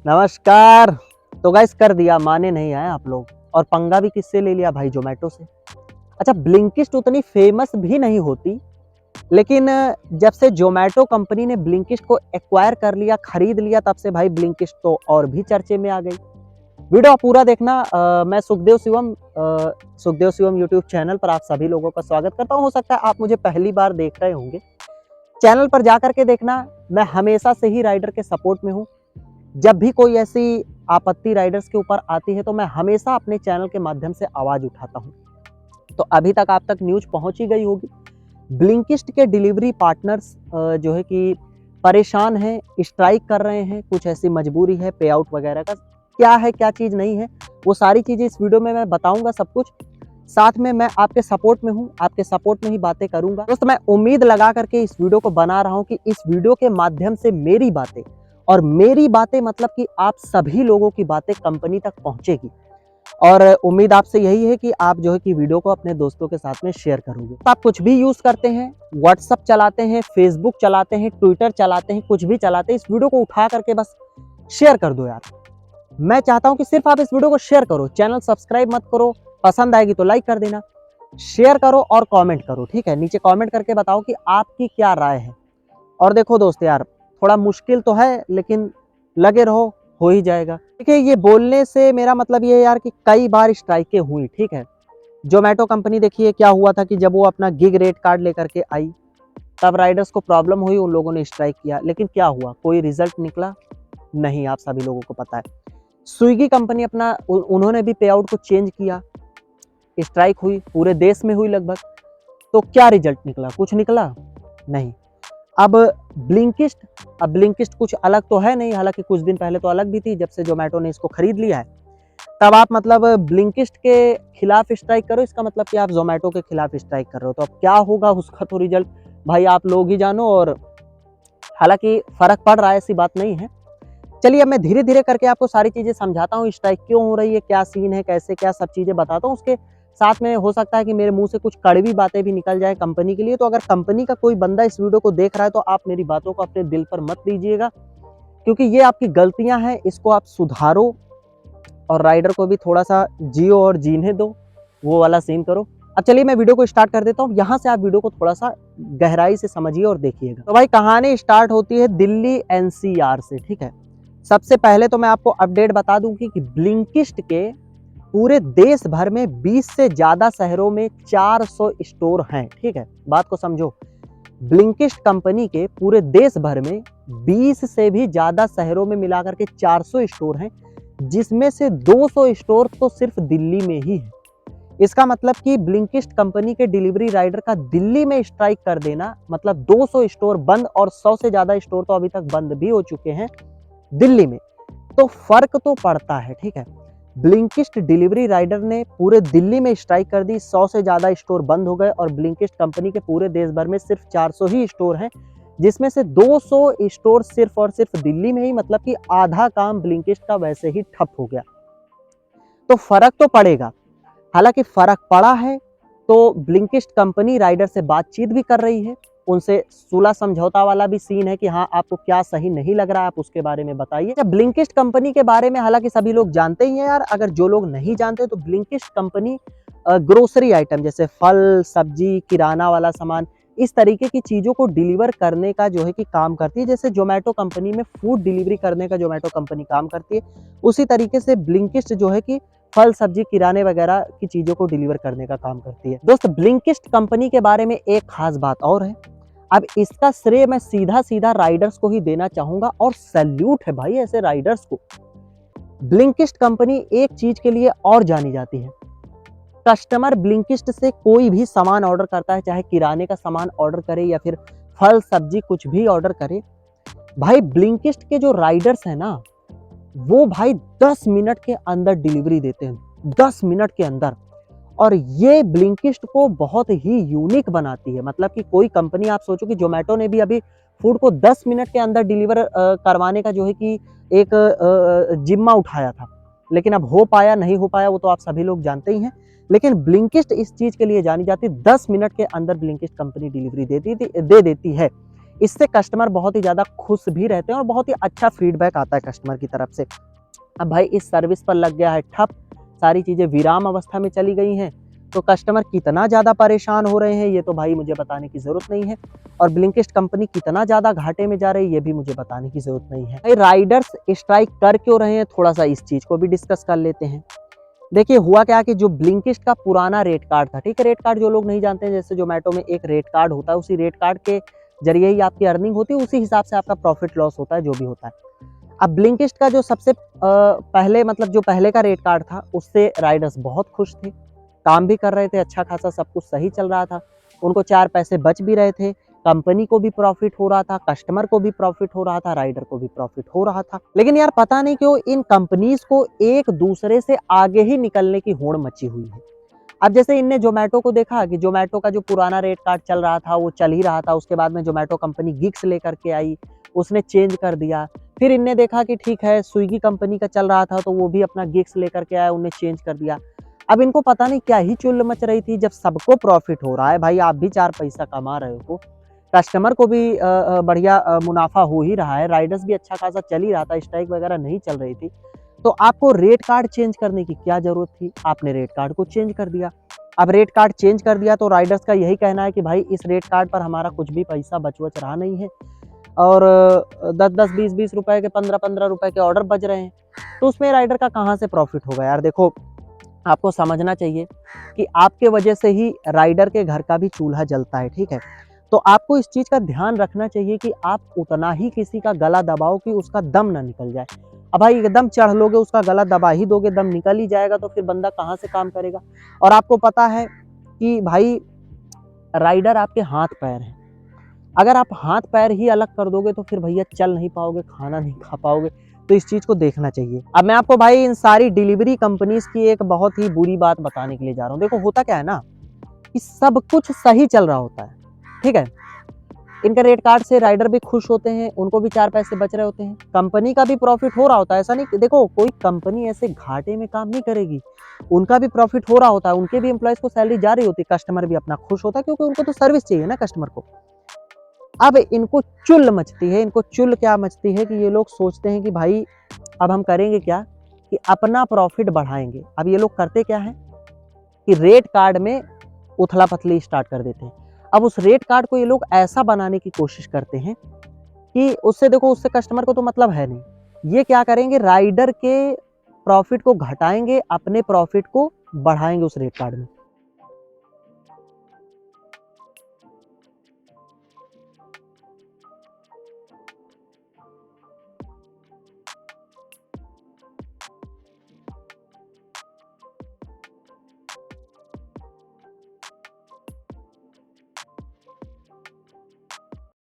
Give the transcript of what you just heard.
नमस्कार। तो गाइस कर दिया, माने नहीं आए आप लोग। और पंगा भी किससे ले लिया भाई? जोमेटो से। अच्छा, ब्लिंकिस्ट उतनी फेमस भी नहीं होती, लेकिन जब से जोमेटो कंपनी ने ब्लिंकिस्ट को एक्वायर कर लिया, खरीद लिया, तब से भाई ब्लिंकिस्ट तो और भी चर्चे में आ गई। वीडियो पूरा देखना। मैं सुखदेव शिवम यूट्यूब चैनल पर आप सभी लोगों का स्वागत करता हूं। हो सकता है आप मुझे पहली बार देख रहे होंगे। चैनल पर जाकर के देखना, मैं हमेशा से ही राइडर के सपोर्ट में हूं। जब भी कोई ऐसी आपत्ति राइडर्स के ऊपर आती है तो मैं हमेशा अपने चैनल के माध्यम से आवाज उठाता हूं। तो अभी तक आप तक न्यूज पहुंच ही गई होगी। ब्लिंकिस्ट के डिलीवरी पार्टनर्स जो है कि परेशान हैं, स्ट्राइक कर रहे हैं। कुछ ऐसी मजबूरी है, पे आउट वगैरह का क्या है, क्या चीज़ नहीं है, वो सारी चीज़ें इस वीडियो में मैं बताऊंगा सब कुछ। साथ में मैं आपके सपोर्ट में हूं, आपके सपोर्ट में ही बातें करूंगा। दोस्तों, मैं उम्मीद लगा करके इस वीडियो को बना रहा हूं कि इस वीडियो के माध्यम से मेरी बातें, और मेरी बातें मतलब कि आप सभी लोगों की बातें कंपनी तक पहुंचेगी। और उम्मीद आपसे यही है कि आप जो है कि वीडियो को अपने दोस्तों के साथ में शेयर करोगे। तो आप कुछ भी यूज करते हैं, व्हाट्सएप चलाते हैं, फेसबुक चलाते हैं, ट्विटर चलाते हैं, कुछ भी चलाते हैं, इस वीडियो को उठा करके बस शेयर कर दो यार। मैं चाहता हूं कि सिर्फ आप इस वीडियो को शेयर करो, चैनल सब्सक्राइब मत करो, पसंद आएगी तो लाइक कर देना, शेयर करो और कमेंट करो। ठीक है, नीचे कमेंट करके बताओ कि आपकी क्या राय है। और देखो दोस्त यार, थोड़ा मुश्किल तो है, लेकिन लगे रहो, हो ही जाएगा। देखिए, ये बोलने से मेरा मतलब ये है यार कि कई बार स्ट्राइकें हुई। ठीक है, जोमेटो कंपनी देखिए क्या हुआ था कि जब वो अपना गिग रेट कार्ड लेकर के आई, तब राइडर्स को प्रॉब्लम हुई, उन लोगों ने स्ट्राइक किया। लेकिन क्या हुआ? कोई रिजल्ट निकला नहीं, आप सभी लोगों को पता है। स्विगी कंपनी अपना उन्होंने भी पे आउट को चेंज किया, स्ट्राइक हुई, पूरे देश में हुई लगभग। तो क्या रिजल्ट निकला? कुछ निकला नहीं। अब ब्लिंकिस्ट कुछ अलग तो है नहीं, हालांकि कुछ दिन पहले तो अलग भी थी, जब से जोमेटो ने इसको खरीद लिया है। तब आप मतलब ब्लिंकिस्ट के खिलाफ स्ट्राइक करो, इसका मतलब कि आप जोमेटो के खिलाफ स्ट्राइक कर रहे हो। तो अब क्या होगा उसका तो रिजल्ट भाई आप लोग ही जानो। और हालांकि फर्क पड़ रहा है, ऐसी बात नहीं है। चलिए, अब मैं धीरे धीरे करके आपको सारी चीजें समझाता हूँ, स्ट्राइक क्यों हो रही है, क्या सीन है, कैसे क्या सब चीजें बताता हूँ। उसके साथ में हो सकता है कि मेरे मुंह से कुछ कड़वी बातें भी निकल जाए कंपनी के लिए। तो अगर कंपनी का कोई बंदा इस वीडियो को देख रहा है तो आप मेरी बातों को अपने दिल पर मत लीजिएगा, क्योंकि ये आपकी गलतियां हैं, इसको आप सुधारो और राइडर को भी थोड़ा सा जियो और जीने दो, वो वाला सीन करो। अब चलिए मैं वीडियो को स्टार्ट कर देता हूँ। यहाँ से आप वीडियो को थोड़ा सा गहराई से समझिए और देखिएगा। तो भाई कहानी स्टार्ट होती है दिल्ली एनसीआर से। ठीक है, सबसे पहले तो मैं आपको अपडेट बता दूं कि ब्लिंकिस्ट के पूरे देश भर में 20 से ज्यादा शहरों में 400 स्टोर हैं। ठीक है, बात को समझो। ब्लिंकिस्ट कंपनी के पूरे देश भर में 20 से भी ज्यादा शहरों में मिलाकर के 400 स्टोर हैं, जिसमें से 200 स्टोर तो सिर्फ दिल्ली में ही है। इसका मतलब कि ब्लिंकिस्ट कंपनी के डिलीवरी राइडर का दिल्ली में स्ट्राइक कर देना मतलब 200 स्टोर बंद, और 100 से ज्यादा स्टोर तो अभी तक बंद भी हो चुके हैं दिल्ली में। तो फर्क तो पड़ता है। ठीक है, ब्लिंकिस्ट डिलीवरी राइडर ने पूरे दिल्ली में स्ट्राइक कर दी, 100 से ज्यादा स्टोर बंद हो गए, और ब्लिंकिस्ट कंपनी के पूरे देश भर में सिर्फ 400 ही स्टोर हैं, जिसमें से 200 स्टोर सिर्फ और सिर्फ दिल्ली में ही। मतलब कि आधा काम ब्लिंकिस्ट का वैसे ही ठप हो गया। तो फर्क तो पड़ेगा। हालांकि फर्क पड़ा है तो ब्लिंकिस्ट कंपनी राइडर से बातचीत भी कर रही है, उनसे सुलह समझौता वाला भी सीन है कि हाँ आपको क्या सही नहीं लग रहा है, आप उसके बारे में बताइए। ब्लिंकिस्ट कंपनी के बारे में हालांकि सभी लोग जानते ही हैं यार। अगर जो लोग नहीं जानते तो ब्लिंकिस्ट कंपनी ग्रोसरी आइटम जैसे फल, सब्जी, किराना वाला सामान, इस तरीके की चीजों को डिलीवर करने का जो है कि काम करती है। जैसे जोमेटो कंपनी में फूड डिलीवरी करने का जोमेटो कंपनी काम करती है, उसी तरीके से ब्लिंकिस्ट जो है कि फल, सब्जी, किराने वगैरह की चीजों को डिलीवर करने का काम करती है। दोस्त, ब्लिंकिस्ट कंपनी के बारे में एक खास बात और है। अब इसका श्रेय मैं सीधा सीधा राइडर्स को ही देना चाहूंगा, और सैल्यूट है भाई ऐसे राइडर्स को। ब्लिंकिस्ट कंपनी एक चीज के लिए और जानी जाती है। कस्टमर ब्लिंकिस्ट से कोई भी सामान ऑर्डर करता है, चाहे किराने का सामान ऑर्डर करे या फिर फल, सब्जी कुछ भी ऑर्डर करे, भाई ब्लिंकिस्ट के जो राइडर्स है ना, वो भाई 10 मिनट के अंदर डिलीवरी देते हैं, 10 मिनट के अंदर। और ये ब्लिंकिस्ट को बहुत ही यूनिक बनाती है। मतलब कि कोई कंपनी, आप सोचो कि जोमेटो ने भी अभी फूड को 10 मिनट के अंदर डिलीवर करवाने का जो है कि एक जिम्मा उठाया था, लेकिन अब हो पाया नहीं हो पाया वो तो आप सभी लोग जानते ही हैं। लेकिन ब्लिंकिस्ट इस चीज के लिए जानी जाती है, 10 मिनट के अंदर ब्लिंकिस्ट कंपनी डिलीवरी दे देती है। इससे कस्टमर बहुत ही ज़्यादा खुश भी रहते हैं और बहुत ही अच्छा फीडबैक आता है कस्टमर की तरफ से। अब भाई इस सर्विस पर लग गया है ठप, सारी चीज़ें विराम अवस्था में चली गई हैं, तो कस्टमर कितना ज़्यादा परेशान हो रहे हैं ये तो भाई मुझे बताने की ज़रूरत नहीं है, और ब्लिंकिस्ट कंपनी कितना ज़्यादा घाटे में जा रही है ये भी मुझे बताने की ज़रूरत नहीं है। भाई राइडर्स स्ट्राइक कर क्यों रहे हैं, थोड़ा-सा इस चीज़ को भी डिस्कस कर लेते हैं। देखिए हुआ क्या कि जो ब्लिंकिस्ट का पुराना रेट कार्ड था, ठीक है, रेट कार्ड जो लोग नहीं जानते हैं, जैसे ज़ोमैटो में एक रेट कार्ड होता है, उसी रेट कार्ड के ज़रिए ही आपकी अर्निंग होती है, उसी हिसाब से आपका प्रॉफिट लॉस होता है, जो भी होता है। अब ब्लिंकिस्ट का जो सबसे पहले मतलब जो पहले का रेट कार्ड था, उससे राइडर्स बहुत खुश थे, काम भी कर रहे थे, अच्छा खासा सब कुछ सही चल रहा था, उनको 4 पैसे बच भी रहे थे, कंपनी को भी प्रॉफिट हो रहा था, कस्टमर को भी प्रॉफिट हो रहा था, राइडर को भी प्रॉफिट हो रहा था। लेकिन यार पता नहीं क्यों इन कंपनीज को एक दूसरे से आगे ही निकलने की होड़ मची हुई है। अब जैसे इनने ज़ोमैटो को देखा कि ज़ोमैटो का जो पुराना रेट कार्ड चल रहा था, वो चल ही रहा था, उसके बाद में ज़ोमैटो कंपनी गिग्स लेकर के आई, उसने चेंज कर दिया। फिर इनने देखा कि ठीक है, स्विगी कंपनी का चल रहा था, तो वो भी अपना गिग्स लेकर के आया, उन्हें चेंज कर दिया। अब इनको पता नहीं क्या ही चुल मच रही थी, जब सबको प्रॉफिट हो रहा है, भाई आप भी 4 पैसा कमा रहे हो, कस्टमर को भी बढ़िया मुनाफा हो ही रहा है, राइडर्स भी अच्छा खासा चल ही रहा था, स्ट्राइक वगैरह नहीं चल रही थी, तो आपको रेट कार्ड चेंज करने की क्या ज़रूरत थी? आपने रेट कार्ड को चेंज कर दिया। अब रेट कार्ड चेंज कर दिया तो राइडर्स का यही कहना है कि भाई इस रेट कार्ड पर हमारा कुछ भी पैसा बच-वच रहा नहीं है, और 10-10, 20-20 रुपए के, 15-15 रुपए के ऑर्डर बज रहे हैं, तो उसमें राइडर का कहाँ से प्रॉफिट होगा यार? देखो, आपको समझना चाहिए कि आपके वजह से ही राइडर के घर का भी चूल्हा जलता है, ठीक है? तो आपको इस चीज़ का ध्यान रखना चाहिए कि आप उतना ही किसी का गला दबाओ कि उसका दम ना निकल जाए। अब भाई एकदम चढ़ लोगे, उसका गला दबा ही दोगे, दम निकल ही जाएगा, तो फिर बंदा कहाँ से काम करेगा? और आपको पता है कि भाई राइडर आपके हाथ-पैर हैं। अगर आप हाथ-पैर ही अलग कर दोगे तो फिर भैया चल नहीं पाओगे, खाना नहीं खा पाओगे, तो इस चीज़ को देखना चाहिए। अब मैं आपको भाई इन सारी डिलीवरी कंपनीज़ की एक बहुत ही बुरी बात बताने के लिए जा रहा हूँ। देखो होता क्या है ना, कि सब कुछ सही चल रहा होता है, ठीक है? इनके रेट कार्ड से राइडर भी खुश होते हैं, उनको भी 4 पैसे बच रहे होते हैं, कंपनी का भी प्रॉफिट हो रहा होता है। ऐसा नहीं कि देखो कोई कंपनी ऐसे घाटे में काम नहीं करेगी, उनका भी प्रॉफिट हो रहा होता है, उनके भी एम्प्लॉइज़ को सैलरी जा रही होती है, कस्टमर भी अपना खुश होता है, क्योंकि उनको तो सर्विस चाहिए ना कस्टमर को। अब इनको चुल मचती है, इनको चुल क्या मचती है कि ये लोग सोचते हैं कि भाई अब हम करेंगे क्या, कि अपना प्रॉफिट बढ़ाएँगे। अब ये लोग करते क्या हैं कि रेट कार्ड में उथला-पथली स्टार्ट कर देते हैं। अब उस रेट कार्ड को ये लोग ऐसा बनाने की कोशिश करते हैं कि उससे देखो, उससे कस्टमर को तो मतलब है नहीं। ये क्या करेंगे, राइडर के प्रॉफिट को घटाएँगे, अपने प्रॉफिट को बढ़ाएँगे उस रेट कार्ड में।